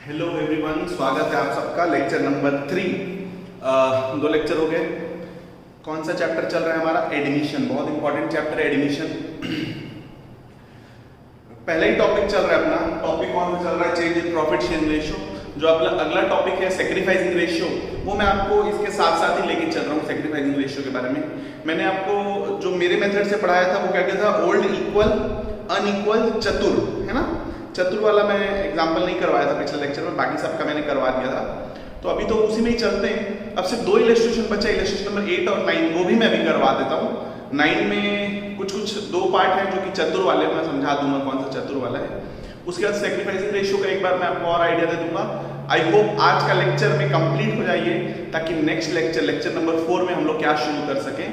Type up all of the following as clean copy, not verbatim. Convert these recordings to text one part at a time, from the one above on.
Hello everyone, स्वागत है आप सबका लेक्चर नंबर 3। दो लेक्चर हो गए। कौन सा चैप्टर चल रहा है हमारा? एडमिशन। बहुत इंपॉर्टेंट चैप्टर है एडमिशन। पहला ही टॉपिक चल रहा है अपना। टॉपिक कौन सा चल रहा है? Change in profit sharing ratio. जो अगला टॉपिक है सेक्रीफाइसिंग रेशियो, वो मैं आपको इसके साथ साथ ही लेके चल रहा हूँ। सेक्रीफाइसिंग रेशियो के बारे में मैंने आपको जो मेरे मेथड से पढ़ाया था वो क्या कहता था? ओल्ड इक्वल, अनइक्वल, चतुर, है ना। चतुर वाला मैं एग्जांपल नहीं करवाया था पिछले लेक्चर में, बाकी सबका मैंने करवा दिया था। तो अभी तो उसी में ही चलते हैं। अब सिर्फ दो इलस्ट्रेशन बचा, इलस्ट्रेशन नंबर 8 और 9, वो भी मैं अभी करवा देता हूँ। 9 में कुछ दो पार्ट हैं जो कि चतुर वाले, मैं समझा दूंगा कौन सा चतुर वाला है। उसके बाद सेक्रीफाइसिंग रेशियो का एक बार मैं आपको और आइडिया दे दूंगा। आई होप आज का लेक्चर में कंप्लीट हो जाइए, ताकि नेक्स्ट लेक्चर नंबर 4 में हम लोग क्या शुरू कर सकें।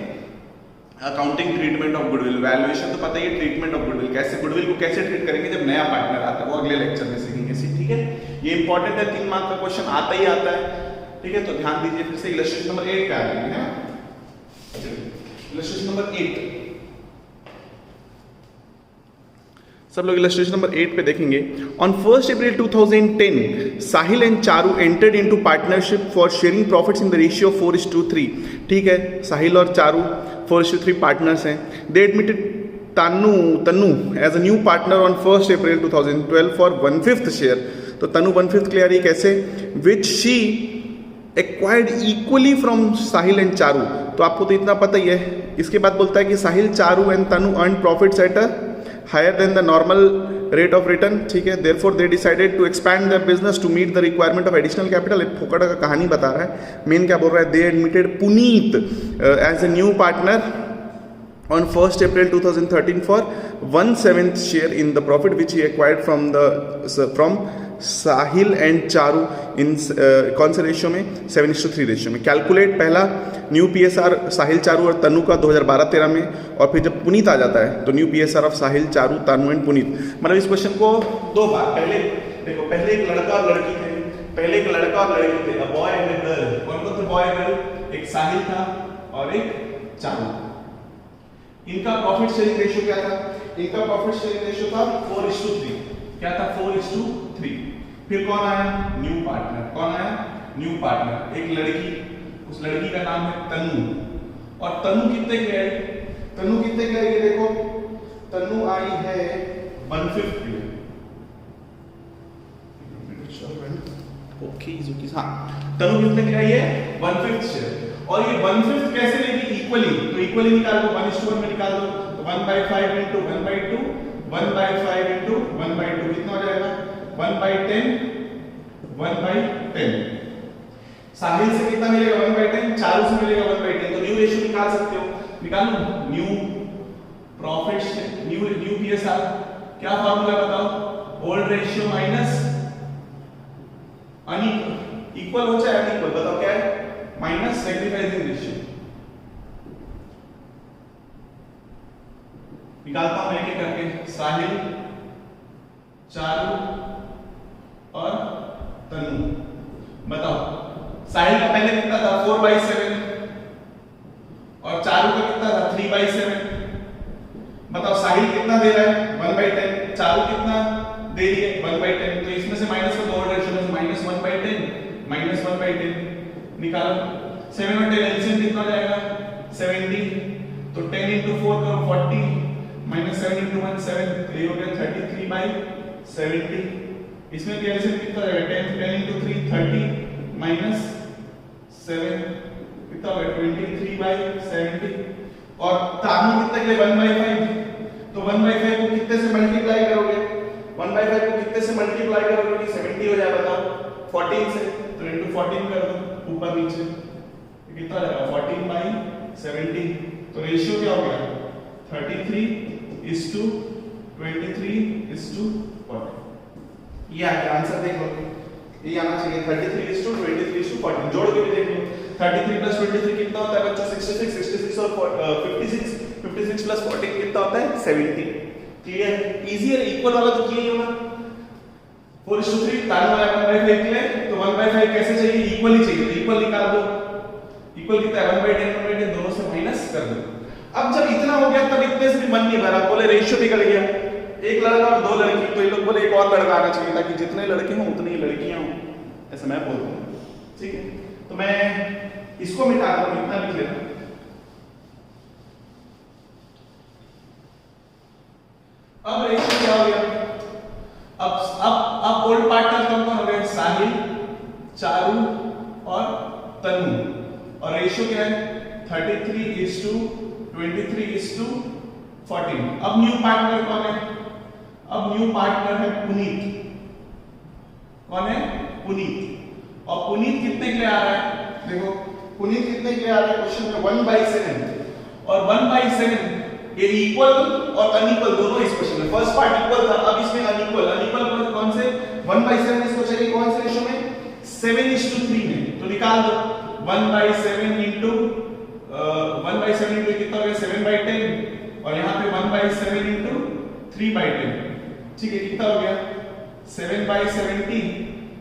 Accounting treatment of goodwill. Valuation तो पता ही है, ट्रीटमेंट ऑफ गुडविल, कैसे गुडविल को कैसे ट्रीट करेंगे जब नया पार्टनर आता है, वो अगले लेक्चर में सीखेंगे। ठीक है, ये इंपॉर्टेंट है, 3 मार्क का क्वेश्चन आता ही आता है। ठीक है, तो ध्यान दीजिए। फिर से इलस्ट्रेशन नंबर 8 पे आ जाएंगे, है ना। इलस्ट्रेशन नंबर 8, सब लोग इलस्ट्रेशन नंबर 8 पे देखेंगे। On 1 April 2010 Sahil and Charu entered into partnership for sharing profits in the ratio 4:3। ठीक है, साहिल और चारू 4:3 पार्टनर्स हैं। They admitted Tanu as a new partner on 1 April 2012 for 1/5 share. तो तनु 1/5 के लिए आ रही है कैसे? Which she acquired equally from Sahil and Charu. तो आपको तो इतना पता ही है। इसके बाद बोलता है कि Sahil, Charu and Tanu earn profits at a higher than the normal rate of return। ठीक है, therefore they decided to expand their business to meet the requirement of additional capital। एक फोकट का कहानी बता रहा है। मेन क्या बोल रहा है? they admitted Puneet as a new partner on 1 April 2013 for 1/7 share in the profit which he acquired from Sahil and Charu in कौन से रेशियो में? 7:3 रेशियो में। कैलकुलेट पहला न्यू पीएसआर साहिल, चारू और तनु का 2012-13 में, और फिर जब पुनीत आ जाता है तो new PSR of Sahil, Charu, Tanu and Puneet. मतलब इस क्वेश्चन को दो बार, पहले देखो, पहले एक लड़का और लड़की थे, पहले एक लड़का और लड़की थे, a boy and a girl. कौन कौन थे बॉय गर्ल? एक साहिल था और एक चारू। इनका प्रॉफिट शेयरिंग रेशियो क्या था? इनका प्रॉफिट शेयरिंग रेशियो था 4:3। क्या था? 4:3। फिर कौन आया? New partner. कौन आया? न्यू पार्टनर, एक लड़की। उस लड़की का नाम है तनु। और तनु कितने की आई? तनु कितने की आई? देखो, तनु आई है 1/5 की। ओके, हाँ, तनु कितने की आई है? 1/5 शेयर। और ये 1/5 कैसे लेगी? इक्वली। तो इक्वली निकाल दो, 1:1 में निकाल दो। तो 1/5 into 1/2, 1/5 into 1/2 कितना हो जाएगा? 1/10, 1/10। साहिल से कितना मिलेगा? 1/10। चारू से मिलेगा 1/10। तो न्यू रेशियो निकाल सकते हो, निकाल लो। न्यू प्रॉफिट, न्यू पीएसआर, क्या फार्मूला बताओ? Old ratio minus unequal. Equal हो चाहे अनइक्वल, बताओ क्या है? Minus sacrificing ratio. निकालता हूं एक एक करके। साहिल, चारू और तनु, बताओ साहिल का पहले कितना था? 4/7 और चारू का कितना था? 3/7। बताओ साहिल कितना दे रहा है? 1/10। चारू कितना दे रही है? 1/10। तो इसमें से माइनस कर दो, ऑर्डर रेशियो में -1/10 -1/10 निकालो। 7 और 10 एलसीएम कितना हो जाएगा? 70। तो 10 into 4 करो, 40 -7 into 1 7। तो ये हो गया 33/70। इसमें भी एलसीएम कितना जाएगा? 10 into 3 30 -7 कितना होगा? 23/70। और तानु कितने के लिए? 1/5। तो 1/5 को कितने से मल्टीप्लाई करोगे? 1/5 को कितने से मल्टीप्लाई करोगे कि 70 हो जाए? बताओ। 14 से। तो into 14 कर दो, ऊपर नीचे कितना जाएगा? 14/70। तो रेशियो क्या हो गया? 33:23:40। ये आ गया आंसर। देख लो, ये आना चाहिए 33:23:40। जोड़ के भी देख लो, 33 + 23 कितना होता है बच्चों? 66। 66 और 56 + 14 कितना होता है? 70। क्लियर? इजी है। इक्वल वाला तो किया ही होगा। 4:3 तानु वाला 1/5 के लिए, तो 1/5 कैसे चाहिए? इक्वल ही चाहिए। तो इक्वल निकाल दो। इक्वल कितना है? 1/10 1/10 दोनों से माइनस कर दो। अब जब इतना हो गया तब इतने से भी मन नहीं भरा, बोले रेशियो बिगड़ गया। एक लड़का और दो लड़की, तो ये लोग बोले इक्वल एक और लड़का आना चाहिए ताकि जितने लड़के हों उतनी लड़कियां हों, ऐसा मैं बोल रहा हूँ। ठीक है, तो मैं इसको मिटा दूँ, इतना लिख लेता हूँ। अब रेशियो क्या हो गया? अब ओल्ड पार्टनर कौन कौन हो गए? साहिल, चारू और तनु। और रेशियो क्या है? 33:23:14। अब न्यू पार्टनर कौन है? अब न्यू पार्टनर है पुनीत। कौन है? पुनीत। और पुनीत कितने के लिए आ रहा है? देखो पुनीत कितने के लिए आ रहा है क्वेश्चन में? 1/7। और 1/7 ये इक्वल और अनइक्वल दोनों इस क्वेश्चन में। फर्स्ट पार्ट इक्वल था, अब इसमें अनइक्वल। अनइक्वल कौन से? 1/7 इसको चाहिए कौन से रेशियो में? 7:3 में। तो निकाल दो 1/7 इंटू 1/7 इंटू कितना हो गया? 7/10। और यहाँ पे 1/7 इंटू 3/10। ठीक है, कितना हो गया? 7/70।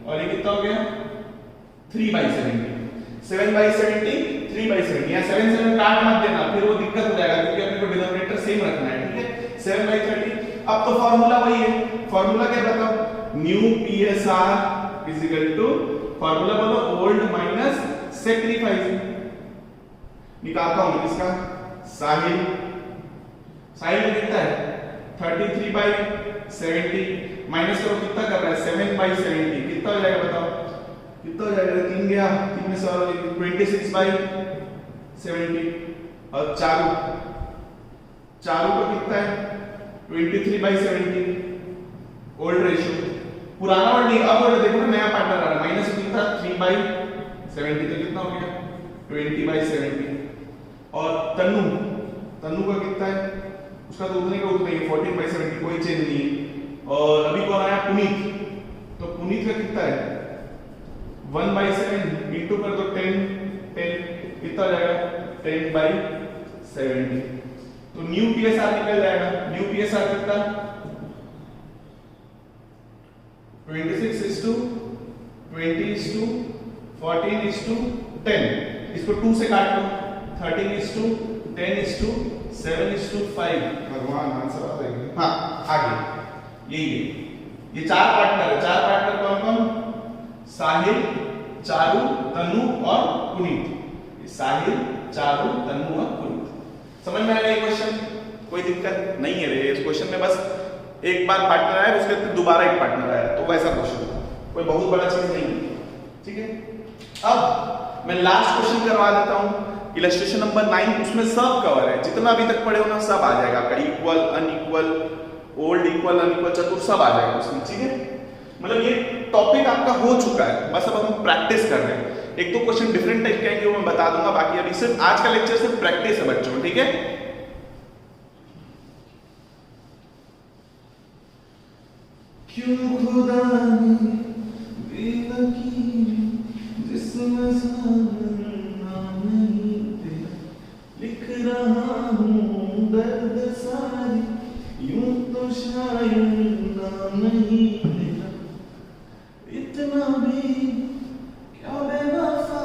और ये कितना हो गया? 3/70। 7/70 3/70। यहाँ 7 काट मत देना, फिर वो दिक्कत हो जाएगा क्योंकि अपने को डिनोमिनेटर सेम रखना है। ठीक है, 7/30। अब तो फॉर्मूला वही है। फॉर्मूला क्या बताओ? New PSR is equal to, formula बोलो, ओल्ड माइनस सैक्रिफाइस। निकालता हूं इसका। साहिल में कितना है? 33/70 माइनस करो, कितना कर रहा है? 7/70। कितना हो जाएगा बताओ? कितना हो जाएगा? 3 गया, 3 में से 26/70। और चारू का कितना है? 23/70। ओल्ड रेशियो, पुराना वर्ड नहीं, अब वर्ड देखो ना, नया पार्टनर आ रहा है। माइनस कितना? 3/70। तो कितना हो गया? 20/70। और तनु का कितना है? उसका तो उतने का उतना ही है, 14/70, कोई चेंज नहीं है। और अभी कौन आया? पुनीत। तो पुनीत का कितना है? 1/7 इंटू कर दो 10 कितना हो जाएगा? 10/70। तो न्यू PSR निकल जाएगा। न्यू PSR कितना? 26:20:14:10। इसको 2 से काट लो, 13:10:7:5। भगवान आंसर आ जाएगा। हाँ, आगे यही है। ये चार पार्टनर है। चार पार्टनर कौन कौन? साहिल, चारू, तनु और पुनीत। साहिल, चारू, तनु और पुनीत। समझ में आया ये क्वेश्चन? कोई दिक्कत नहीं है रे इस क्वेश्चन में। बस एक बार पार्टनर आया, उसके बाद दोबारा एक पार्टनर आया, तो वैसा क्वेश्चन है, कोई बहुत बड़ा चीज नहीं है। ठीक है, अब मैं लास्ट क्वेश्चन करवा देता हूं। इलस्ट्रेशन नंबर 9, उसमें सब कवर है, जितना अभी तक पढ़े हो ना सब आ जाएगा आपका। Equal, unequal, old, equal, unequal, चतुर, सब आ जाएगा उसमें। ठीक है, मतलब ये टॉपिक आपका हो चुका है, बस अब हम प्रैक्टिस कर रहे हैं। एक दो क्वेश्चन डिफरेंट टाइप के आएंगे वो मैं बता दूंगा, बाकी अभी सिर्फ आज का लेक्चर सिर्फ प्रैक्टिस है बच्चों। ठीक है, क्यों खुदा ने बेलकीर जिसमें नाम नहीं तेरा, लिख रहा हूँ दर्द सारी, यूं तो शायद नाम नहीं तेरा, इतना भी क्या बेवफा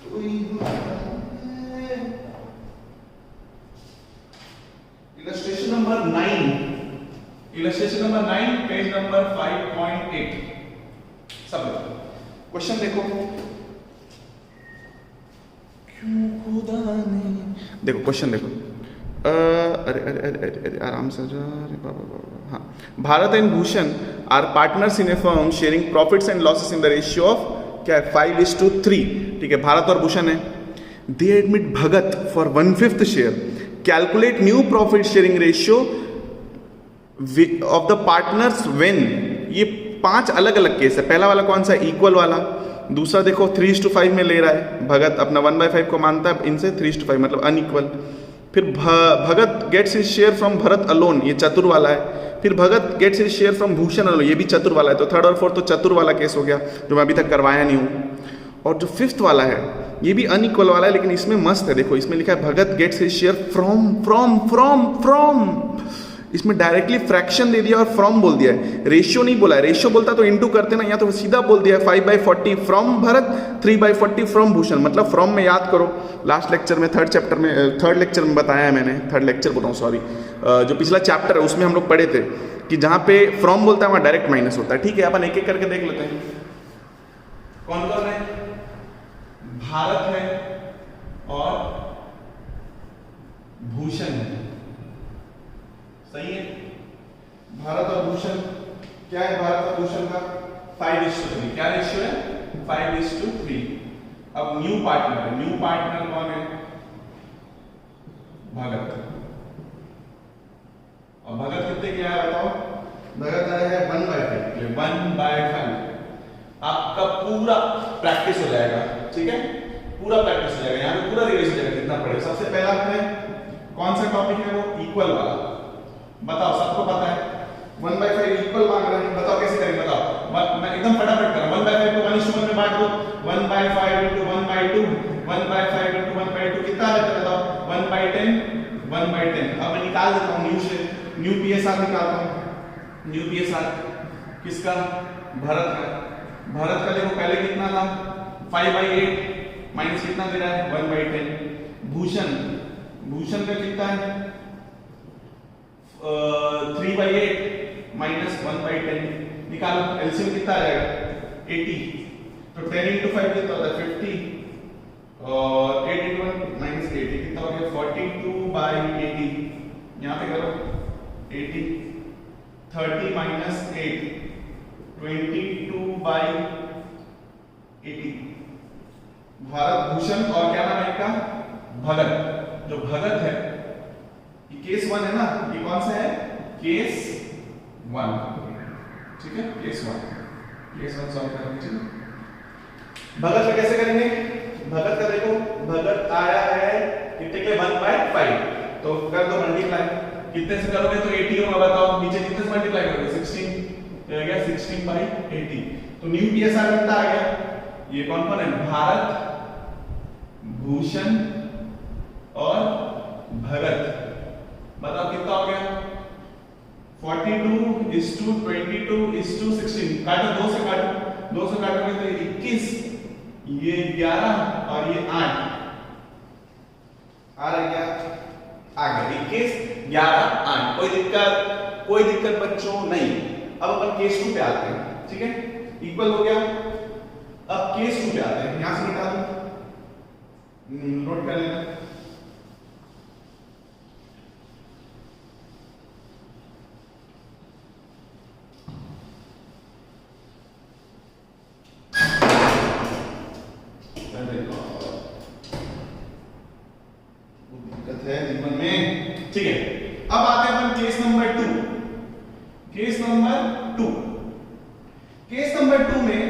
कोई होता है। Illustration number 9, illustration number 9, page number 5.8। सब क्वेश्चन देखो। क्यों खुदा ने, देखो क्वेश्चन देखो। अरे अरे अरे अरे आराम से जा। अरे बाबा बाबा। हाँ, Bharat and Bhushan are partners in a firm sharing profits and losses in the ratio of क्या है? 5:3। ठीक है, भारत और भूषण है। They admit Bhagat for 1/5 share. Calculate new profit sharing ratio of the partners when. ये 5 अलग अलग केस है। पहला वाला कौन सा? इक्वल वाला। दूसरा देखो 3:5 में ले रहा है, भगत अपना 1/5 को मानता है, इनसे 3:5 मतलब अनइक्वल। फिर Bhagat gets his share from Bharat alone, ये चतुर वाला है। फिर Bhagat gets his share from Bhushan alone, ये भी चतुर वाला है। तो थर्ड और फोर्थ तो चतुर वाला केस हो गया, जो मैं अभी तक करवाया नहीं हूँ। और जो 5th वाला है ये भी अनइक्वल वाला है, लेकिन इसमें मस्त है। देखो इसमें लिखा है Bhagat gets his share from from from from, इसमें डायरेक्टली फ्रैक्शन दे दिया और फ्रॉम बोल दिया है, रेशियो नहीं बोला है। रेशियो बोलता तो इनटू करते ना, यहाँ तो सीधा बोल दिया है 5/40 फ्रॉम भरत, 3/40 फ्रॉम भूषण। मतलब फ्रॉम में याद करो, लास्ट लेक्चर में थर्ड लेक्चर में बताया है मैंने, थर्ड लेक्चर बोल रहा हूँ सॉरी, जो पिछला चैप्टर है उसमें हम लोग पढ़े थे कि जहां पे फ्रॉम बोलता है वहां डायरेक्ट माइनस होता है। ठीक है, अपन एक एक करके देख लेते हैं कौन कौन है। भारत है और भूषण है, सही है। भारत और भूषण, क्या है भारत और भूषण का 5:3, क्या रेशियो है 5:3। अब न्यू पार्टनर, न्यू पार्टनर कौन है, भगत। और भगत कितने क्या है बताओ, भगत है 1/5, 1/5। आपका पूरा प्रैक्टिस हो जाएगा, ठीक है, पूरा प्रैक्टिस हो जाएगा, यहाँ पे पूरा रिवाइज हो जाएगा जितना पड़ेगा। सबसे पहला आपने कौन सा टॉपिक है, वो इक्वल वाला, बताओ सबको पता है 1/5 इक्वल मांग रहे हैं, बताओ कैसे करेंगे, बताओ। मैं एकदम फटाफट कर रहा हूं, 1/5 को 1:1 में बांट दो, 1/5 into 1/2, 1/5 into 1/2 कितना आता है बताओ, 1/10, 1/10। अब मैं निकाल देता हूं न्यू से, न्यू पीएसआर निकालता हूं। न्यू पीएसआर किसका, भरत का। भरत का देखो पहले कितना था 5/8 माइनस कितना दे रहा है 1/10। भूषण, भूषण का कितना है 3/8 माइनस 1/10। निकालो एलसीएम कितना आ जाएगा 80, तो 10 into 5 कितना होता है 50 और 8 into 1 माइनस 80 कितना हो गया 42/80। यहाँ पे करो 80, 30 माइनस 8 22/80। भारत भूषण और क्या नाम है इनका, भगत। जो भगत है ये केस 1 है ना, ये कौन सा है केस 1, ठीक है, केस 1 सॉल्व करेंगे। भगत का कैसे करेंगे, भगत का देखो, भगत आया है कितने के 1/5, तो कर दो मल्टीप्लाई, कितने से करोगे तो 80 होगा, बताओ नीचे कितने से मल्टीप्लाई करोगे 16, ये आ गया 16/80। तो न्यू पीएसआर कितना आ गया, ये कौन कौन है, भारत, भूषण और भगत। बताओ कितना हो गया 42:22:16। काटो, 2 से काटो, 2 से काटोगे तो 21, ये 11 और ये 8 आ रहा क्या, आ गया 21, 11, 8। कोई दिक्कत बच्चों नहीं। अब अपन केस 2 पे आते हैं, ठीक है, इक्वल हो गया। अब केस 2 पे आते हैं, यहां से निकालो, नोट कर लेना। जीवन में, ठीक है। अब आते हैं अपन केस नंबर 2। केस नंबर 2 में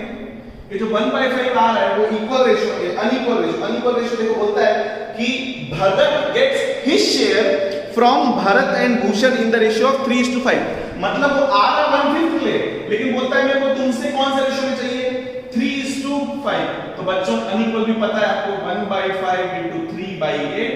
ये जो 1/5 आ रहा है वो इक्वल रेशियो है, अनइक्वल रेशियो देखो बोलता है कि Bhagat gets his share from Bharat and Bhushan in the ratio of 3:5। मतलब वो आ रहा 1/5 ले, लेकिन बोलता है मेरे को तुमसे कौन सा रेशियो में चाहिए 3:5। तो बच्चों अनइक्वल भी पता है आपको, 1/5 into 3/8,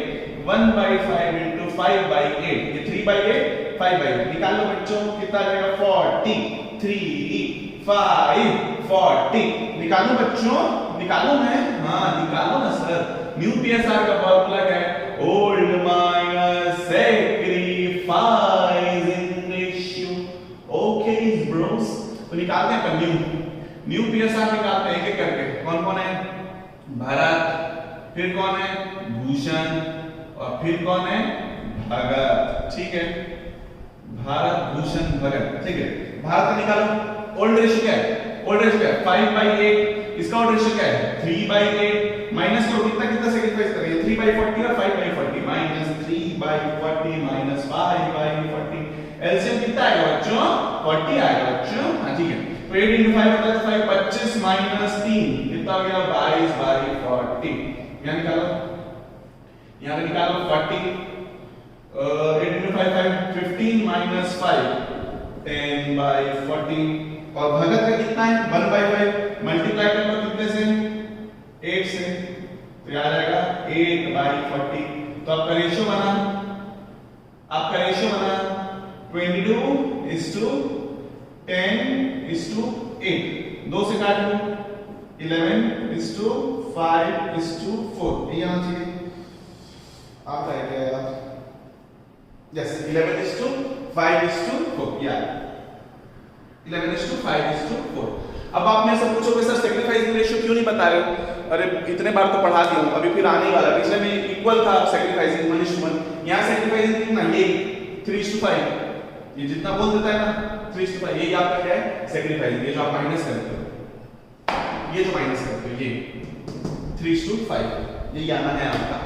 1/5 into 5/8, ये 3/8 5/8। निकाल लो बच्चों कितना आ जाएगा 40, 3 5 40। निकालो बच्चों, निकालो मैं, हाँ निकालो ना सर। न्यू पीएसआर का फॉर्मूला क्या है, old minus sacrifice in ratio. Okay Bros, तो निकालते हैं अपन न्यू पीएसआर निकालते हैं एक एक करके। कौन कौन है, भरत, फिर कौन है भूषण और फिर कौन है भगत, ठीक है, भारत भूषण भगत, ठीक है। भारत का निकालो, ओल्ड रेशियो क्या है, ओल्ड रेशियो क्या है 5/8, इसका ओल्ड रेशियो क्या है 3/8। माइनस करो कितना सेक्रीफाइस करेंगे 3/40 और 5/40, माइनस 3/40 माइनस 5/40। एलसीएम कितना आएगा बच्चों 40 आएगा बच्चों, हाँ ठीक है। तो 8 into 5 होता है 5, 25 माइनस 3 कितना हो गया 22/40। यहाँ निकालो, यहाँ पे निकालो 40, 8 into 5 15 माइनस 5 10/40। और भगत का कितना है 1/5, मल्टीप्लाई कर लो कितने से 8 से, तो आ जाएगा 8/40। तो आपका रेशियो बना 22:10:8। 2 से काट लो 11:5:4, ये आना चाहिए, आप है क्या यार, यस 11:5:4 यार। 11:5:4। अब आप मेरे से पूछोगे सर सेक्रीफाइसिंग रेशियो क्यों नहीं बता रहे हो? अरे इतने बार तो पढ़ा दिया हूं, अभी फिर आने ही वाला। पिछले में इक्वल था सेक्रीफाइसिंग 1:1, यहाँ सेक्रीफाइसिंग कितना, ये 3:5, ये जितना बोल देता है ना 3:5, ये आपका क्या है सेक्रीफाइसिंग। ये जो आप माइनस करते हो, ये जो माइनस करते हो, ये 3:5, ये आना है आपका,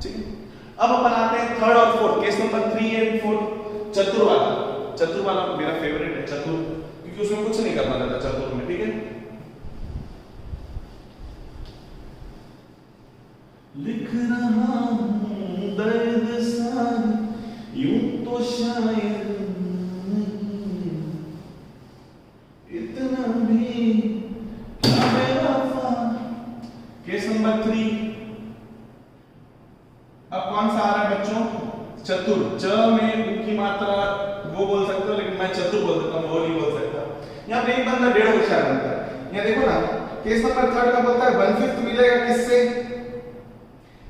ठीक है। अब अपन आते हैं थर्ड और फोर्थ, केस नंबर 3 एंड 4, चतुर वाला। चतुर वाला मेरा फेवरेट है चतुर, क्योंकि उसमें कुछ नहीं करना रहता चतुर में, ठीक है। लिख रहा हूं दर्द सारी यूं तो शायद इतना भी क्या बेवफा। केस नंबर 3, अब कौन सा आ रहा है बच्चों, चतुर। च में उ की मात्रा वो बोल सकते हो, लेकिन मैं चतुर बोल सकता हूं, वो नहीं बोल सकता। यहाँ पे एक बंदा 1.5 होशियार बनता है। यहाँ देखो ना, केस नंबर 3 का बोलता है 1/5 मिलेगा किससे,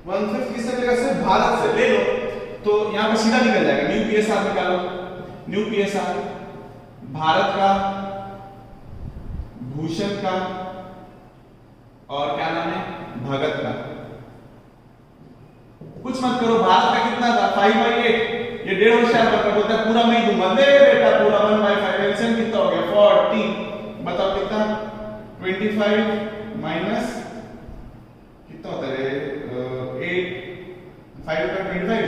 1/5 किससे मिलेगा, सिर्फ भारत से ले लो। तो यहाँ पे सीधा निकल जाएगा, न्यू पीएसआर निकालो। न्यू पीएसआर भारत का, भूषण का, और क्या नाम है, भगत का। कुछ मत करो, भारत का कितना था 5/8, ये 1.5 होशियार बनता बोलता है पूरा मैं ही दूंगा, ले बेटा पूरा 1/5। एलसीएम कितना हो गया 40, बताओ कितना, 25 माइनस कितना होता है 8, 5 का 25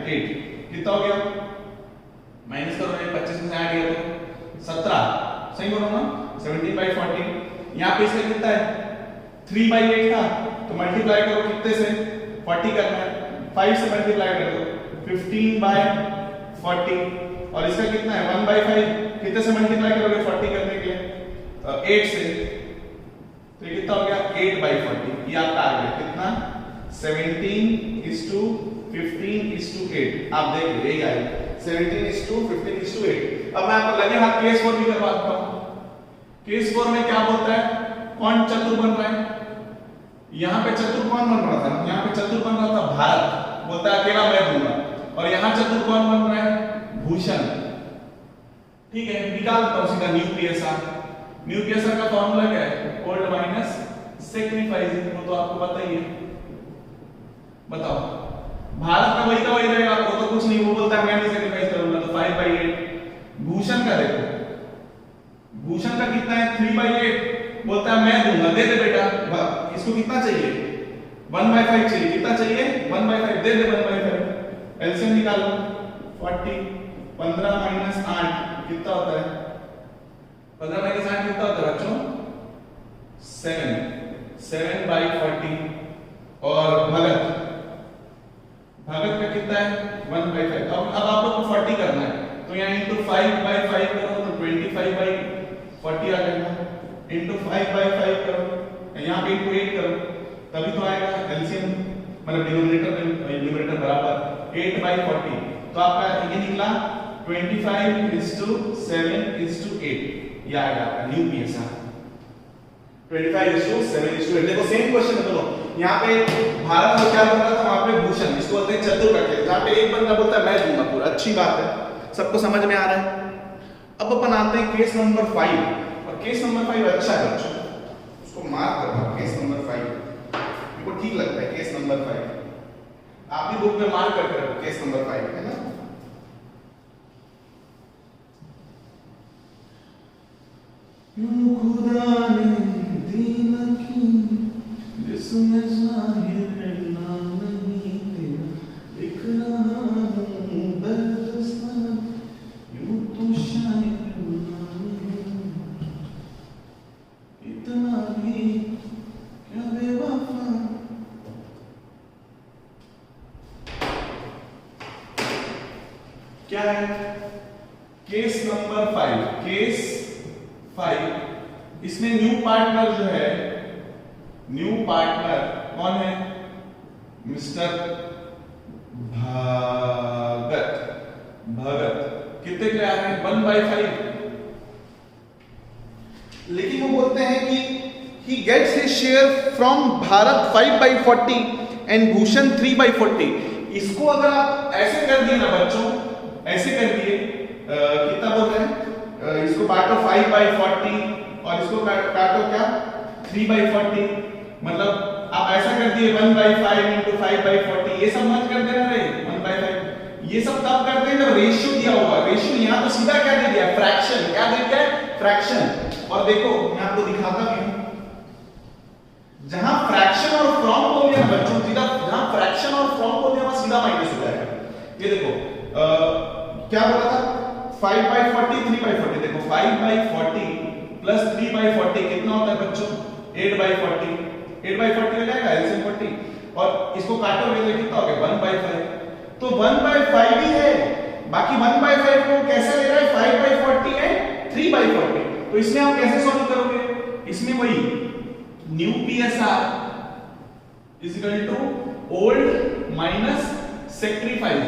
8 कितना हो गया, माइनस करो, 25 में से 8 गया तो 17, सही बोलो ना, 17/40। यहाँ पे इसका कितना है 3/8 था, तो मल्टीप्लाई करो कितने से, 40 करना है, 5 से मल्टीप्लाई कर दो 15/40, और इसका कितना है 1/5, कितने से मल्टीप्लाई करोगे 40 करने के लिए, 8 से, तो ये कितना हो गया 8/40। ये आपका आ गया कितना 17:15:8। आप देख लो यही आएगा 17:15:8। अब मैं आपको लगे हाथ केस 4 भी करवा देता हूं। केस 4 में क्या बोलता है, कौन चतुर बन रहा है, यहां पे चतुर कौन बन रहा था, यहां पे चतुर बन रहा था भारत, बोलता है अकेला मैं दूंगा, और यहां चतुर कौन बन रहा है, भूषण, ठीक है। निकालता हूं सीधा न्यू पीएसआर। न्यू पीएसआर का फॉर्मूला क्या है, ओल्ड माइनस सेक्रीफाइसिंग, वो तो आपको पता ही है। बताओ भारत का वही का वही रहेगा, वो तो कुछ नहीं, वो बोलता है मैं नहीं सेक्रीफाइस करूंगा, तो 5/8। भूषण का देखो, भूषण का कितना है 3/8, बोलता है मैं दूंगा, दे दे बेटा, इसको कितना चाहिए 1/5 चाहिए, कितना चाहिए 1/5, दे दे 1/5। एलसीएम निकालो 40, 15 माइनस 8 कितना होता है, 15 माइनस 8 कितना होता है बच्चों 7/40। और भगत का कितना है 1/5। अब आप लोग को 40 करना है, तो यहाँ इंटू 5/5 करो तो 25/40 आ जाएगा, इंटू 5/5 करो, यहाँ पे इंटू 8 करो, तभी तो आएगा एलसीएम, मतलब डिनोमिनेटर बराबर 8/40। तो आपका ये निकला 25:7:8, ये आएगा आपका न्यू पीएसआर 25:7:8। देखो सेम क्वेश्चन है दोनों, यहाँ पे भारत में क्या बन रहा था, वहां पे भूषण, इसको बोलते हैं चतुर का केस, जहां पे एक बंदा बोलता है मैं दूंगा पूरा, अच्छी बात है, सबको समझ में आ रहा है। अब अपन आते हैं केस नंबर 5, और केस नंबर 5 अच्छा है बच्चों, उसको मार्क करना, केस नंबर 5 मेरे को ठीक लगता है, केस नंबर 5 आप भी बुक में मार्क करके रखो, केस नंबर 5 है ना। खुदा ने दीन की जिसमें ज़ाहिर नाम नहीं तेरा, लिख रहा हूं दर्द सा यूं तो शायद इतना भी क्या बेवफा। क्या है केस नंबर 5, केस 5, इसमें न्यू पार्टनर जो है, न्यू पार्टनर कौन है, मिस्टर भगत कितने के आ रहे हैं 1/5, लेकिन वो बोलते हैं कि he gets his share from Bharat 5/40 and Bhushan 3/40। इसको अगर आप ऐसे कर दिए ना बच्चों, ऐसे कर दिए, कितना बोल रहे हैं इसको काटो 5/40 और इसको काटो क्या 3/40, मतलब आप ऐसा कर दिए 1/5 इंटू 5/40, ये सब मत कर देना रे 1/5, ये सब तब करते हैं जब रेशियो दिया होगा। रेशियो यहाँ तो सीधा क्या दे दिया है, फ्रैक्शन। क्या दे दिया है, फ्रैक्शन। और देखो मैं आपको दिखाता भी हूँ, जहां फ्रैक्शन और फ्रॉम बोल दिया बच्चों, सीधा जहां फ्रैक्शन और फ्रॉम बोल दिया वहां सीधा माइनस हो जाएगा। ये देखो क्या बोला था 5/40 3/40, देखो 5/40 प्लस 3/40 कितना होता है बच्चों 8/40, 8/40 हो जाएगा एलसीएम 40, और इसको काटोगे तो कितना हो गया 1/5, तो 1/5 ही है, बाकी 1/5 को कैसे ले रहा है 5/40 है 3/40, तो इसमें आप कैसे सॉल्व करोगे, इसमें वही new PSR is equal to old minus sacrifice,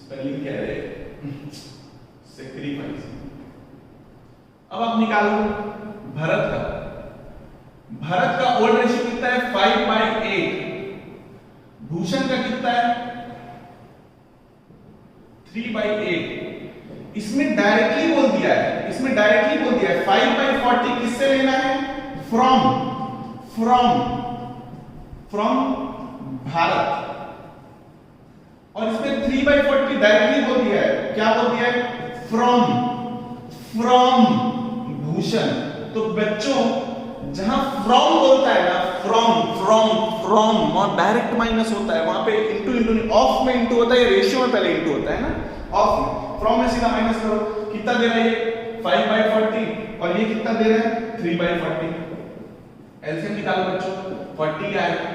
spelling क्या है सेक्रीफाइस। अब आप निकालो भरत का ओल्ड रेशियो कितना है 5/8, भूषण का कितना है 3/8, इसमें डायरेक्टली बोल दिया है, 5/40 किससे लेना है, फ्रॉम भारत, और इसमें 3/40 डायरेक्टली बोल दिया है, क्या बोल दिया है फ्रॉम भूषण। तो बच्चों जहां फ्रॉम बोलता है ना, फ्रॉम और डायरेक्ट माइनस होता है, वहां पे इंटू नहीं, ऑफ में इंटू होता है, रेशियो में पहले इंटू होता है ना, ऑफ में, फ्रॉम में सीधा माइनस करो, कितना दे रहा है ये 5/40 और ये कितना दे रहा है 3/40, एलसीएम निकालो बच्चों 40 आएगा,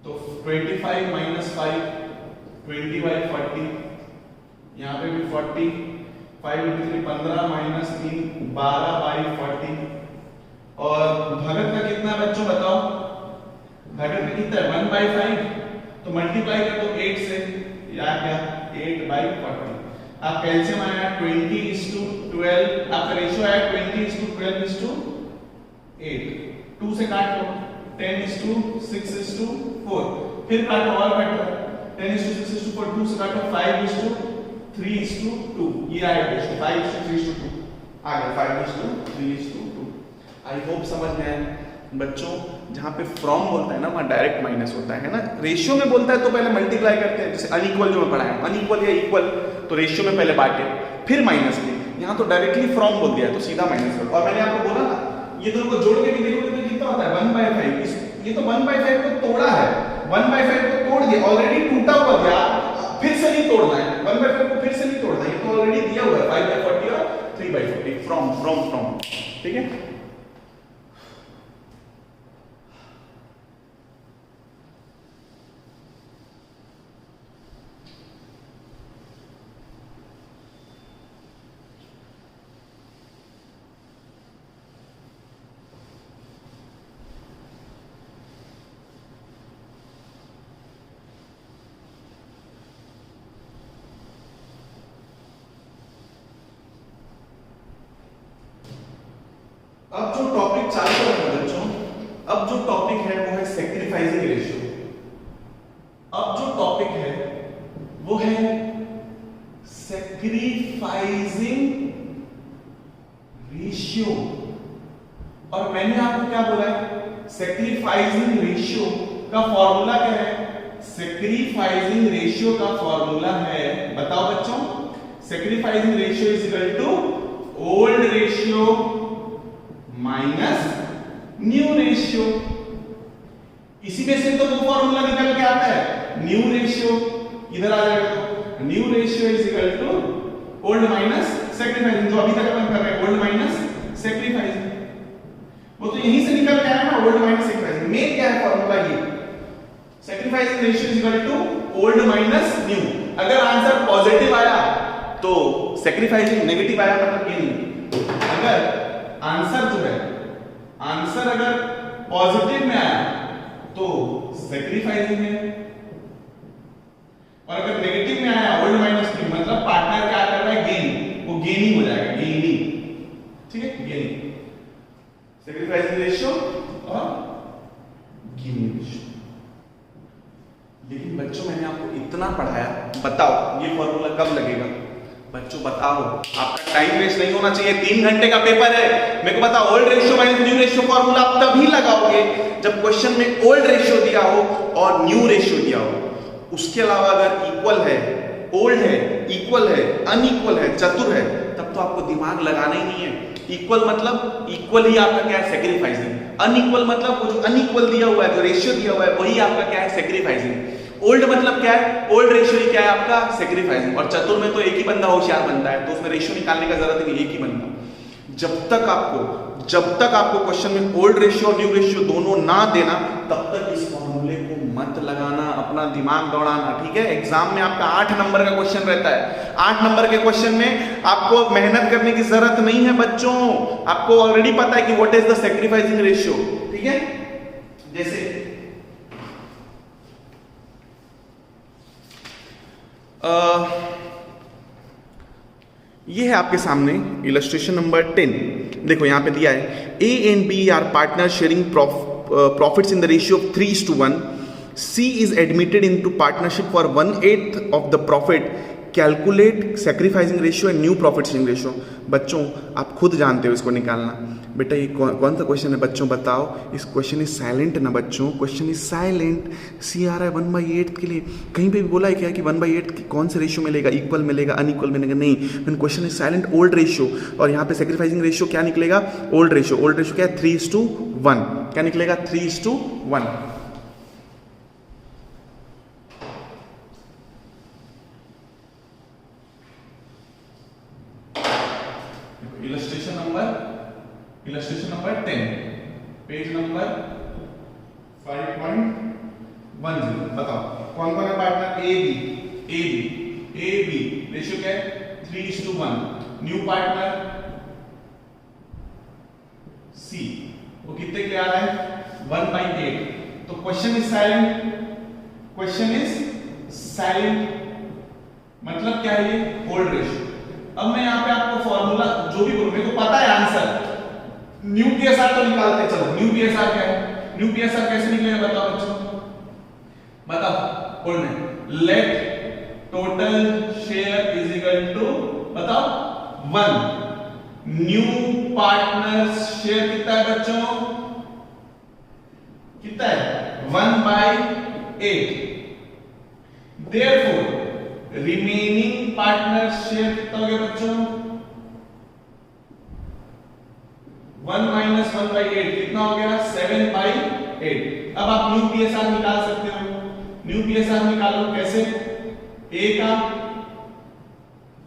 तो 25 माइनस 5 20/40, यहाँ पे भी 40, 5 into 3 15 माइनस 3 12/40, और भगत का कितना बच्चों बताओ, भगत का कितना है 1/5, तो मल्टीप्लाई कर दो 8 से, या क्या 8/40, आपका एलसीएम आया 20:12, आपका रेशियो आया 20:12:8, 2 से काट लो 10:6:4, फिर काटो और बेटर 10:6:4, 2 से काटो 5:3:2, ये आया रेशियो 5:3:2 आ गया 5:3:2। आई होप समझ में आया बच्चों, जहां पे फ्रॉम बोलता है ना वहां डायरेक्ट माइनस होता है ना, रेशियो में बोलता है तो पहले मल्टीप्लाई करते हैं, जैसे अनइक्वल जो मैं पढ़ाया, अनइक्वल या इक्वल तो रेशियो में पहले बांटे फिर माइनस किए, यहाँ तो डायरेक्टली फ्रॉम बोल दिया है तो सीधा माइनस करो। और मैंने आपको बोला ना ये दोनों को जोड़ के भी देखोगे तो कितना होता है 1/5, ये तो 1/5 को तोड़ा है, 1/5 को तोड़ दिया, ऑलरेडी टूटा हुआ था, फिर से नहीं तोड़ना है 1/5 को, फिर से नहीं तोड़ना है, ये तो ऑलरेडी दिया हुआ है 5/40 और 3/40, फ्रॉम, ठीक है। अब जो टॉपिक चालू है बच्चों, अब जो टॉपिक है वो है सैक्रिफाइसिंग रेशियो। अब जो टॉपिक है वो है सैक्रिफाइसिंग रेशियो, और मैंने आपको क्या बोला है, सैक्रिफाइसिंग रेशियो का फॉर्मूला क्या है, सैक्रिफाइसिंग रेशियो का फॉर्मूला है, बताओ बच्चों, sacrificing ratio is equal to old ratio minus new ratio. इसी में से तो वो फॉर्मूला निकल के आता है, न्यू रेशियो इधर आ जाएगा, तो new ratio is equal to old minus sacrificing, जो अभी तक अपन कर रहे हैं ओल्ड माइनस सैक्रिफाइसिंग, वो तो यहीं से निकल के आया ना, ओल्ड माइनस सैक्रिफाइसिंग में क्या है फॉर्मूला, ये sacrificing ratio is equal to old minus new. अगर आंसर पॉजिटिव आया तो सैक्रिफाइसिंग, नेगेटिव आया मतलब ये नहीं, अगर आंसर जो है, आंसर अगर पॉजिटिव में आया तो सैक्रिफाइसिंग है, और अगर नेगेटिव में आया ओल्ड माइनस न्यू मतलब पार्टनर क्या कर रहा है, गेन, वो गेनिंग हो जाएगा, गेनिंग, ठीक है, गेनिंग, सैक्रिफाइसिंग रेशियो और गेनिंग रेशियो। लेकिन बच्चों मैंने आपको इतना पढ़ाया, बताओ ये फॉर्मूला कब लगेगा, बच्चों बताओ, आपका टाइम वेस्ट नहीं होना चाहिए, 3 घंटे का पेपर है। मेरे को बताओ old ratio minus new ratio formula आप तभी लगाओगे जब क्वेश्चन में ओल्ड रेशियो दिया हो और न्यू रेशियो दिया हो। उसके अलावा अगर इक्वल है, ओल्ड है, इक्वल है, अनइक्वल है, चतुर है, तब तो आपको दिमाग लगाना ही नहीं है। इक्वल मतलब इक्वल ही आपका क्या है, सैक्रिफाइसिंग। अनइक्वल मतलब वो जो अनइक्वल दिया हुआ है, जो रेशियो दिया हुआ है, वही आपका क्या है, सैक्रिफाइसिंग। ओल्ड मतलब क्या है, ओल्ड रेशियो ही क्या है आपका, सैक्रिफाइसिंग। और चतुर में तो एक ही बंदा होशियार बनता है, तो उसमें रेशियो निकालने का जरूरत नहीं, एक ही बंदा। जब तक आपको क्वेश्चन में ओल्ड रेशियो और न्यू रेशियो दोनों ना देना, तब तक इस फॉर्मूले को मत लगाना, अपना दिमाग दौड़ाना, ठीक है। एग्जाम में आपका 8 नंबर का क्वेश्चन रहता है। 8 नंबर के क्वेश्चन में आपको मेहनत करने की जरूरत नहीं है बच्चों, आपको ऑलरेडी पता है कि what is the sacrificing ratio, ठीक है। जैसे ये है आपके सामने इलस्ट्रेशन नंबर 10। देखो यहां पे दिया है A and B are partner sharing profits in the ratio of 3:1. C is admitted into partnership for 1/8 of the profit. Calculate sacrificing ratio and new profit sharing ratio. बच्चों आप खुद जानते हो इसको निकालना। बेटा ये कौन सा क्वेश्चन है बच्चों बताओ। इस क्वेश्चन इज साइलेंट ना बच्चों, क्वेश्चन इज साइलेंट। सी आ रहा है 1/8 के लिए, कहीं पे भी बोला है क्या कि 1/8 कौन से रेशियो मिलेगा, इक्वल मिलेगा, अनइक्वल मिलेगा, नहीं। Question is silent, old ratio. और यहाँ पे सेक्रीफाइसिंग रेशियो क्या निकलेगा, ओल्ड रेशियो। ओल्ड रेशियो क्या है, 3:1। क्या निकलेगा, 3:1। Illustration number 10, page number 5.10। बताओ कौन कौन है पार्टनर, ए बी रेशियो क्या है, 3:1। न्यू पार्टनर सी, वो कितने के लिए आ रहा है, 1/8। तो क्वेश्चन इज साइलेंट, मतलब क्या है, ये ओल्ड रेशियो। अब मैं यहाँ पे आपको फॉर्मूला जो भी बोलूं, मेरे को पता है आंसर, न्यू पीएसआर तो निकालते हैं। चलो न्यू पीएसआर क्या है, न्यू पीएसआर कैसे निकलेगा बताओ बच्चों, बताओ। ओल्ड में let total share is equal to, बताओ 1। न्यू पार्टनर्स शेयर कितना है बच्चों, कितना है, 1/8। देयरफॉर रिमेनिंग पार्टनर्स शेयर कितना हो गया बच्चों, 1 - 1/8 कितना हो गया, 7/8। अब आप न्यू पीएसआर निकाल सकते हो। न्यू पीएसआर निकालो कैसे, ए का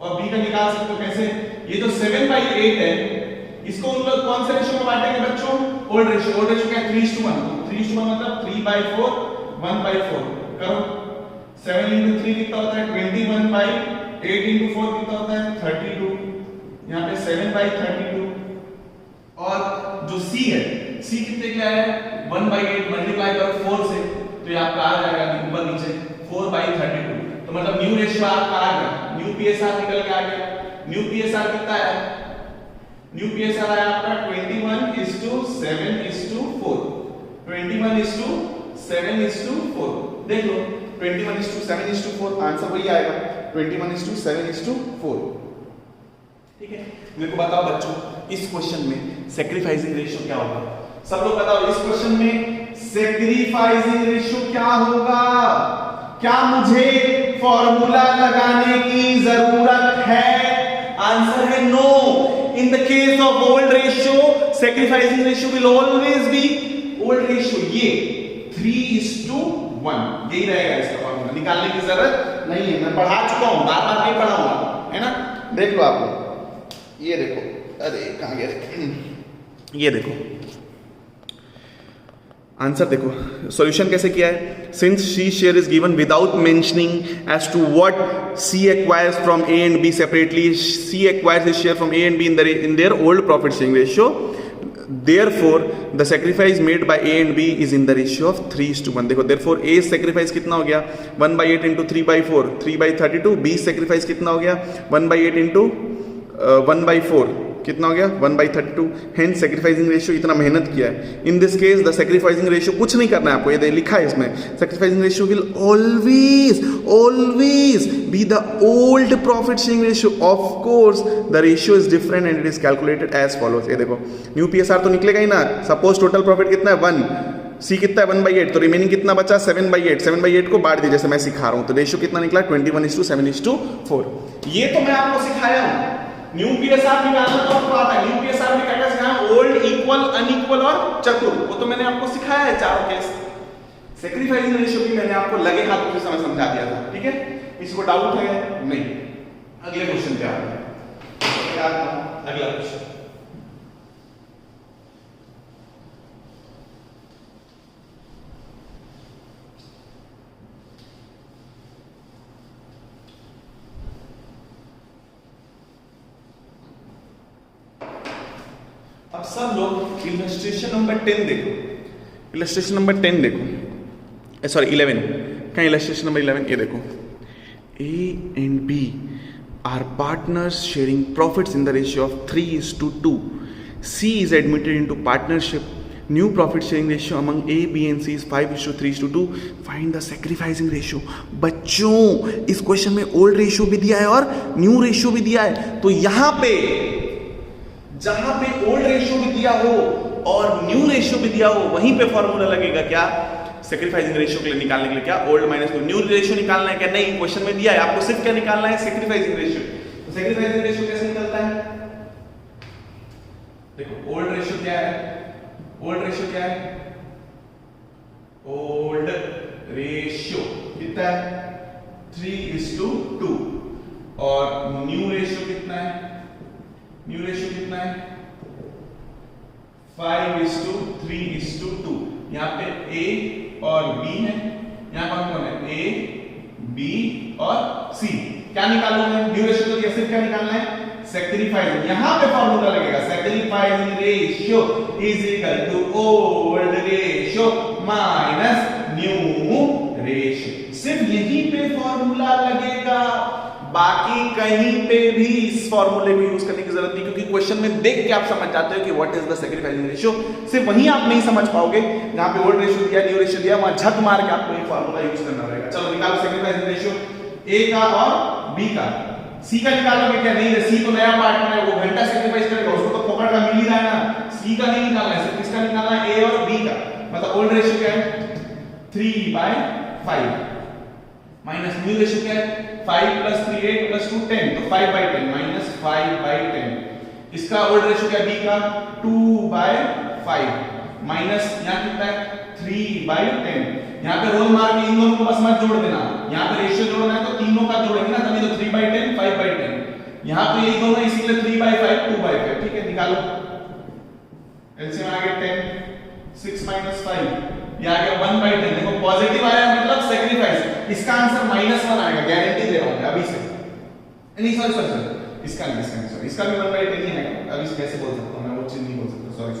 और बी का निकाल सकते हो कैसे। ये जो 7/8 है, इसको उन लोग कौन से रेशियो में बांटेंगे बच्चों, ओल्ड रेशियो। ओल्ड रेशियो क्या है, 3:1। 3:1 मतलब 3/4, 1/4 करो। 7 × 3 कितना होता है, 21/8 × 4 कितना होता है, 32। यहाँ पे 7/32। और जो C है, C कितने क्या है, 1/8 मल्टीप्लाई करो 4 से, तो ये आपका आ जाएगा ऊपर नीचे 4/32। तो मतलब न्यू रेशियो आपका आ गया, न्यू पीएसआर निकल के आ गया। न्यू पीएसआर कितना है, न्यू पीएसआर है आपका 21:7:4। 21:7:4 देख लो, 21:7:4 आंसर वही आएगा, 21:7:4। ठीक है। मेरे को बताओ बच्चों, इस क्वेश्चन में सैक्रिफाइसिंग रेशियो क्या होगा, सब लोग बताओ। इस क्वेश्चन में सैक्रिफाइसिंग रेशियो क्या होगा, क्या मुझे फॉर्मूला लगाने की जरूरत है, आंसर है no. In the case of old ratio sacrificing ratio will always be old ratio, ये 3:1 यही रहेगा इसका फॉर्मूला, निकालने की जरूरत नहीं है। मैं पढ़ा चुका हूं, बार बार नहीं पढ़ाऊंगा, है ना। देख लो आप लोग, ये देखो, अरे कहां गया, ये देखो आंसर देखो, सॉल्यूशन कैसे किया है। Since C share is given without mentioning as to what C acquires from A and B separately, C acquires his share from A and B in their old profit sharing ratio, therefore the sacrifice made by A and B is in the ratio of 3:1। देखो therefore ए sacrifice कितना हो गया, 1/8 × 3/4, 3/32। B sacrifice कितना हो गया, 1/8 × 1/4, कितना हो गया 1/32। हेंस सेक्रीफाइसिंग रेशियो, इतना मेहनत किया है। In this case the sacrificing ratio कुछ नहीं करना है आपको, ये लिखा है इसमें, sacrificing ratio will always be the old profit sharing ratio. Of course the ratio is different and it is calculated as follows. ये देखो न्यू पीएसआर तो निकलेगा ही ना। सपोज टोटल प्रॉफिट कितना है 1, सी कितना है 1/8, तो रिमेनिंग कितना बचा 7/8। 7/8 को बांट दिया जैसे मैं सिखा रहा हूं, तो रेशियो कितना निकला 21:7:4। ये तो मैं आपको सिखाया हूं। न्यू पीएसआर निकालना तो आपको आता है। न्यू पीएसआर में क्या सिखाया, ओल्ड, इक्वल, अनइक्वल और चतुर, वो तो मैंने आपको सिखाया है चारों केस। सेक्रीफाइसिंग रेशियो भी मैंने आपको लगे हाथों से समझा दिया था, ठीक है। इसको डाउट है नहीं। अगले क्वेश्चन पे आते हैं। अगला क्वेश्चन, अब सब लोग इलस्ट्रेशन नंबर 10 देखो। इलस्ट्रेशन नंबर 10 देखो, सॉरी 11, कहाँ इलस्ट्रेशन नंबर 11, ये देखो। A and B are partners sharing profits in the ratio of 3:2. C is admitted into partnership. New profit sharing ratio among A, B and C is 5:3:2. Find the sacrificing ratio. बच्चों इस question में old ratio भी दिया है और new ratio भी दिया है, तो यहां पे जहां पे ओल्ड रेशियो भी दिया हो और न्यू रेशियो भी दिया हो, वहीं पे फॉर्मूला लगेगा क्या, सेक्रीफाइसिंग रेशियो के लिए निकालने के लिए, क्या ओल्ड माइनस न्यू रेशियो निकालना है क्या, नहीं। क्वेश्चन में दिया है आपको सिर्फ क्या निकालना है, सेक्रीफाइसिंग रेशियो। तो सेक्रीफाइसिंग रेशियो कैसे निकलता है, देखो ओल्ड रेशियो क्या है, ओल्ड रेशियो क्या है, ओल्ड रेशियो कितना है 3:2 और न्यू रेशियो कितना है, न्यू रेशियो कितना है 5:3:2। यहाँ पे A और B है, यहाँ कौन कौन है, A, B और C। क्या निकालूं मैं, न्यू रेशियो तो सिर्फ क्या निकालना है, सेक्रीफाइसिंग। यहाँ पे फॉर्मूला लगेगा, sacrificing ratio is equal to old ratio minus new ratio. सिर्फ यहीं पे फॉर्मूला लगेगा, बाकी कहीं पे भी इस फॉर्मूले को यूज करने की जरूरत नहीं, क्योंकि क्वेश्चन में देख के आप समझ जाते हो कि what is the sacrificing ratio. सिर्फ वहीं आप नहीं समझ पाओगे जहां पे ओल्ड रेशियो दिया, न्यू रेशियो दिया, वहां झक मार के आपको ये फॉर्मूला यूज करना पड़ेगा। चलो निकालो सेक्रीफाइसिंग रेशियो ए का और बी का। सी का निकालोगे क्या, नहीं, सी तो नया पार्टनर है, वो घंटा सेक्रीफाइस करेगा, उसको तो फोकट का मिल ही रहा है ना। सी का नहीं निकालना है, सिर्फ किसका निकालना है, ए और बी का। मतलब ओल्ड रेशियो क्या है 3/5 माइनस न्यू रेशियो क्या है 5 + 3 8 + 2 10, तो 5/10 माइनस 5/10। इसका ओल्ड रेशियो क्या है बी का 2/5 माइनस यहाँ कितना है 3/10। यहाँ पे रोल मार के इन दोनों को बस मत जोड़ देना, यहाँ पे रेशियो जोड़ना है तो तीनों का जोड़ेंगे ना, तभी तो 3/10 5/10। यहाँ पे ये दोनों इसीलिए 3/5 2/5, ठीक है। निकालो एलसीएम आ गया 10, 6 - 5 ये आ गया 1/10। देखो पॉजिटिव आया मतलब सेक्रीफाइस, इसका आंसर -1 आएगा, गारंटी दे रहा हूं अभी से। नहीं सॉरी इसका भी 1/10 ही आएगा। अभी कैसे बोल सकता हूं मैं, वो चीज नहीं बोल सकता, सॉरी।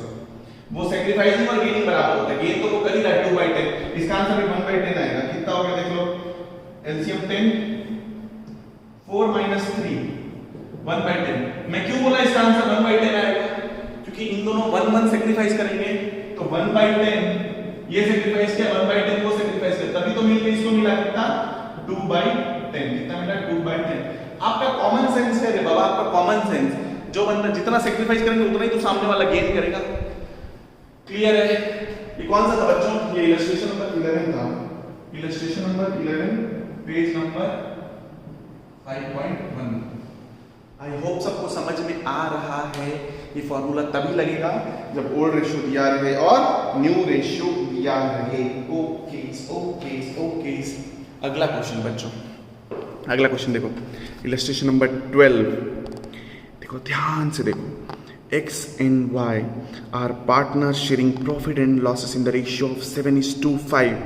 वो सेक्रीफाइसिंग और गेनिंग बराबर होता है, गेन तो वो कर ही रहा है 2/10, इसका आंसर भी 1/10 आएगा। कितना हो गया देख लो, एलसीएम 10 4 - 3 1/10। मैं क्यों बोला इसका आंसर 1/10 आएगा, क्योंकि इन दोनों 1 सेक्रीफाइस करेंगे तो 1/10 ये सेक्रीफाइस किया, 1/10 को सेक्रीफाइस किया, तभी तो मिलके इसको मिला कितना 2/10। कितना मिला 2/10। आपका कॉमन सेंस है रे बाबा, आपका कॉमन सेंस। जो बंदा जितना सेक्रीफाइस करेंगे उतना ही तो सामने वाला गेन करेगा। क्लियर है। ये कौन सा था बच्चों, ये इलस्ट्रेशन नंबर 11 था। Illustration number 11 page number 5.1। I hope सबको समझ में आ रहा है। ये फॉर्मूला तभी लगेगा जब ओल्ड रेशियो दिया रहे और न्यू रेशियो दिया रहे। Okay okay okay. अगला क्वेश्चन बच्चों, अगला क्वेश्चन देखो, इलस्ट्रेशन नंबर 12 देखो, ध्यान से देखो। X and Y are partners sharing profit and losses in the ratio of 7:5.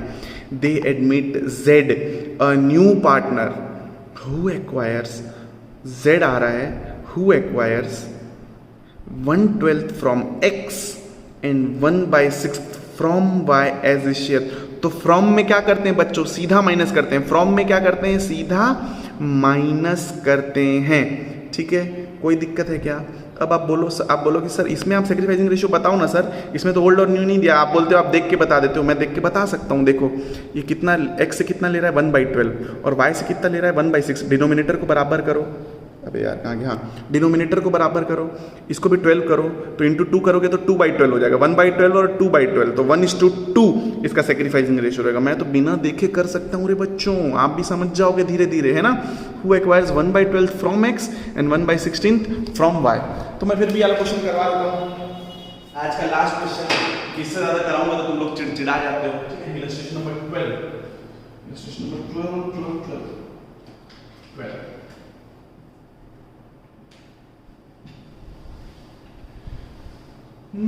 They admit Z, a new partner, who acquires, Z आ रहा है, who acquires 1/12 from X and 1/6 from Y as a share। तो from में क्या करते हैं बच्चों, सीधा minus करते हैं। फ्रॉम में क्या करते हैं, सीधा माइनस करते हैं, ठीक है। कोई दिक्कत है क्या? अब आप बोलो कि सर इसमें आप सेक्रीफाइसिंग रेशियो बताओ ना सर, इसमें तो ओल्ड और न्यू नहीं दिया। आप बोलते हो आप देख के बता देते हो, मैं देख के बता सकता हूँ। देखो ये कितना, x से कितना ले रहा है 1/12 और y से कितना ले रहा है 1/6। डिनोमिनेटर को बराबर करो, अबे यार कहाँ गया, हाँ डिनोमिनेटर को बराबर करो, इसको भी 12 करो, तो इंटू 2 करोगे तो 2/12 हो जाएगा। 1/12 और 2/12 तो 1:2 इसका सेक्रीफाइसिंग रेशियो रहेगा। मैं तो बिना देखे कर सकता हूँ रे बच्चों, आप भी समझ जाओगे धीरे धीरे, है ना। Who acquires 1/12 from x and 1/16 from y। तो मैं फिर भी वाला क्वेश्चन करवा देता हूँ, आज का लास्ट क्वेश्चन। इससे ज्यादा कराऊंगा तो तुम लोग चिड़चिड़ा जाते हो, ठीक है। Illustration number 12।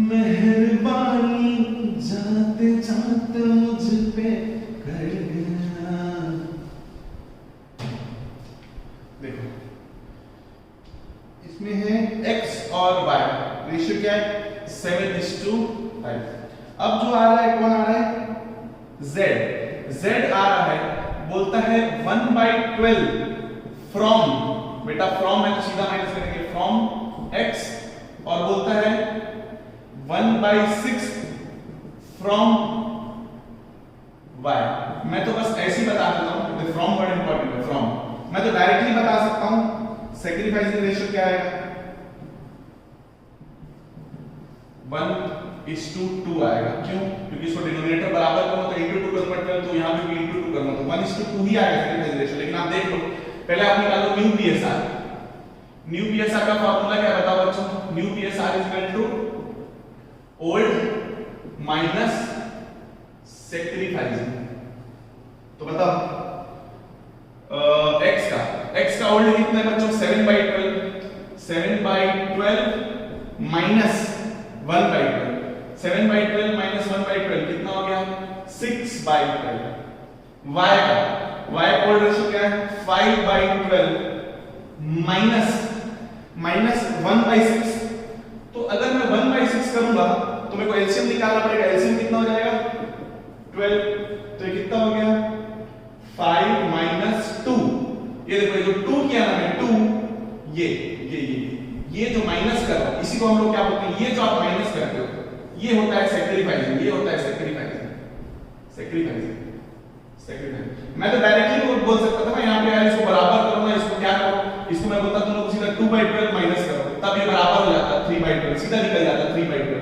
मेहरबानी जाते जाते मुझ पे कर देना। देखो इसमें है x और y, रेशियो क्या है 7:5। अब जो आ रहा है कौन आ रहा है, z आ रहा है, बोलता है 1/12 फ्रॉम, बेटा फ्रॉम है तो सीधा माइनस करेंगे, फ्रॉम x, और बोलता है 1/6 फ्रॉम y। मैं तो बस ऐसे ही बता देता हूं, फ्रॉम वर्ड इंपॉर्टेंट है, फ्रॉम। मैं तो डायरेक्टली बता सकता हूं सेक्रीफाइसिंग रेशियो क्या आएगा, 1:2 आएगा। क्यों? क्योंकि इसको डिनोमिनेटर बराबर करो तो इंटू 2 करूंगा, तो यहां पे भी इंटू 2 करूंगा तो 1:2 ही आएगा सेक्रीफाइसिंग रेशियो। लेकिन आप देख लो, पहले आप निकालो न्यू पीएसआर। न्यू पीएसआर का फार्मूला क्या बताओ बच्चों, new PSR is equal to old minus sacrificing. तो बताओ x का ओल्ड कितना है बच्चों, 7/12। 7/12 माइनस 1/12, 7/12 माइनस 1/12 कितना हो गया 6/12। y का ओल्ड रेशियो क्या है 5/12 माइनस 1/6। तो अगर मैं 1/6 करूंगा तो मेरे को एलसीएम निकालना पड़ेगा। एलसीएम कितना हो जाएगा 12, तो ये कितना हो गया 5 - 2। ये देखो जो 2 किया ना मैं 2, ये जो माइनस कर रहा हूं इसी को हम लोग क्या बोलते हैं, ये जो आप माइनस करते हो ये होता है सेक्रीफाइसिंग, ये होता है सेक्रीफाइसिंग। मैं तो डायरेक्टली बोल सकता था मैं यहां पे यार इसको बराबर करूंगा, इसको क्या करो, इसको मैं बोलता तुम लोग सीधा 2/12 माइनस करो, तब ये बराबर हो जाता 3/12, सीधा निकल जाता 3/12।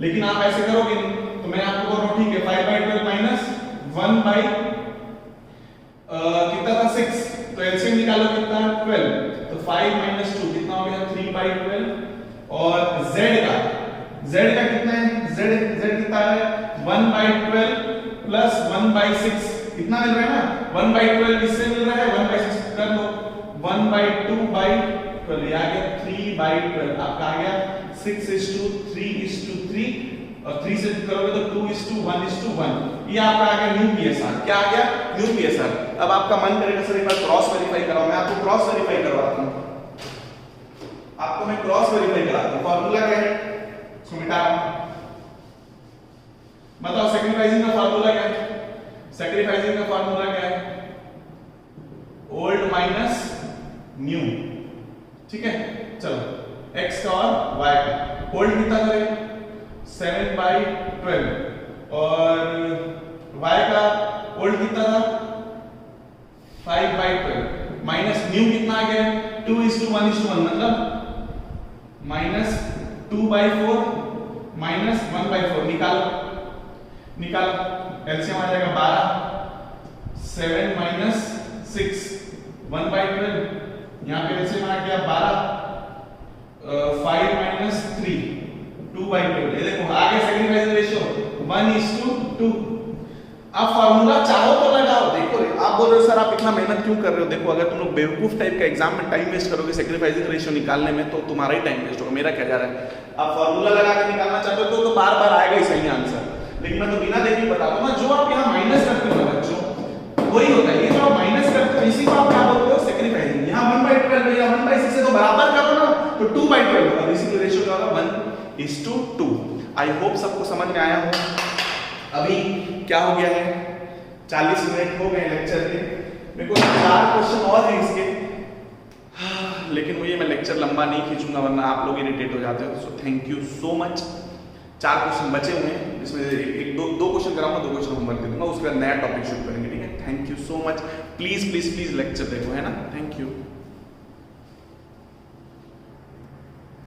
लेकिन आप ऐसे करोगे तो मैं आपको बोल रहा हूं ठीक है 5/12 माइनस 1 कितना था 6, तो एलसीएम निकालो कितना 12, तो 5 - 2 कितना हो गया 3/12। और z का कितना है, z कितना है 1/12 प्लस 1/6 कितना मिल रहा है ना, 1/12 इससे मिल रहा है, 1/6 कर दो 1/2/12 ये आ गया 3/12। आपका आ गया 6:3:3 और 3 से करोगे तो 2:1:1। ये आपका आ गया न्यू पीएसआर। क्या आ गया न्यू पीएसआर। अब आपका मन करेगा सर एक बार क्रॉस वेरीफाई कराओ, मैं आपको क्रॉस वेरीफाई करवाता हूं, आपको मैं क्रॉस वेरीफाई कराता हूं। फार्मूला क्या है इसको मिटा रहा हूं, बताओ सेक्रीफाइसिंग का फार्मूला क्या है, सेक्रीफाइसिंग का फार्मूला क्या है ओल्ड माइनस न्यू, ठीक है। चलो x का और y का ओल्ड कितना करें 7/12 और y का ओल्ड कितना था 5/12 माइनस न्यू कितना आ गया 2:1:1 मतलब -2/4 माइनस 1/4। निकालो एलसीएम आ जाएगा 12, 7 - 6 1/12, यहाँ पे एलसीएम आ गया 12, 5 - 3 2/12। ये देखो आ गया सेक्रीफाइसिंग रेशियो 1:2। आप फार्मूला चाहो तो लगाओ, देखो आप बोल रहे हो सर आप इतना मेहनत क्यों कर रहे हो। देखो अगर तुम लोग बेवकूफ टाइप का एग्जाम में टाइम वेस्ट करोगे सेक्रीफाइसिंग रेशियो निकालने में तो तुम्हारा ही टाइम वेस्ट होगा, मेरा क्या जा रहा है। आप फार्मूला लगा के निकालना चाहते हो तो बार बार आएगा ही सही आंसर, लेकिन मैं तो बिना देखे बता दूंगा। जो आप यहाँ माइनस करते हो ना बच्चों वही होता है, ये जो आप माइनस करते हो इसी को आप क्या बोलते हो सेक्रीफाइसिंग। यहाँ 1/12 या 1/6 से तो बराबर करो ना तो 2/12 होगा, इसी रेशियो क्या होगा 1:2। आई होप सबको समझ में आया हो। अभी क्या हो गया है 40 मिनट हो गए लेक्चर के, मेरे को 4 क्वेश्चन और हैं इसके, लेकिन मुझे मैं लेक्चर लंबा नहीं खींचूंगा वरना आप लोग इरिटेट हो जाते हो। So thank you so much. 4 question बचे हुए हैं जिसमें एक दो क्वेश्चन कराऊंगा, 2 क्वेश्चन होमवर्क दे दूंगा, उसके बाद नया टॉपिक शुरू करेंगे। ठीक है, thank you so much. Please please please lecture देखो, है ना। Thank you.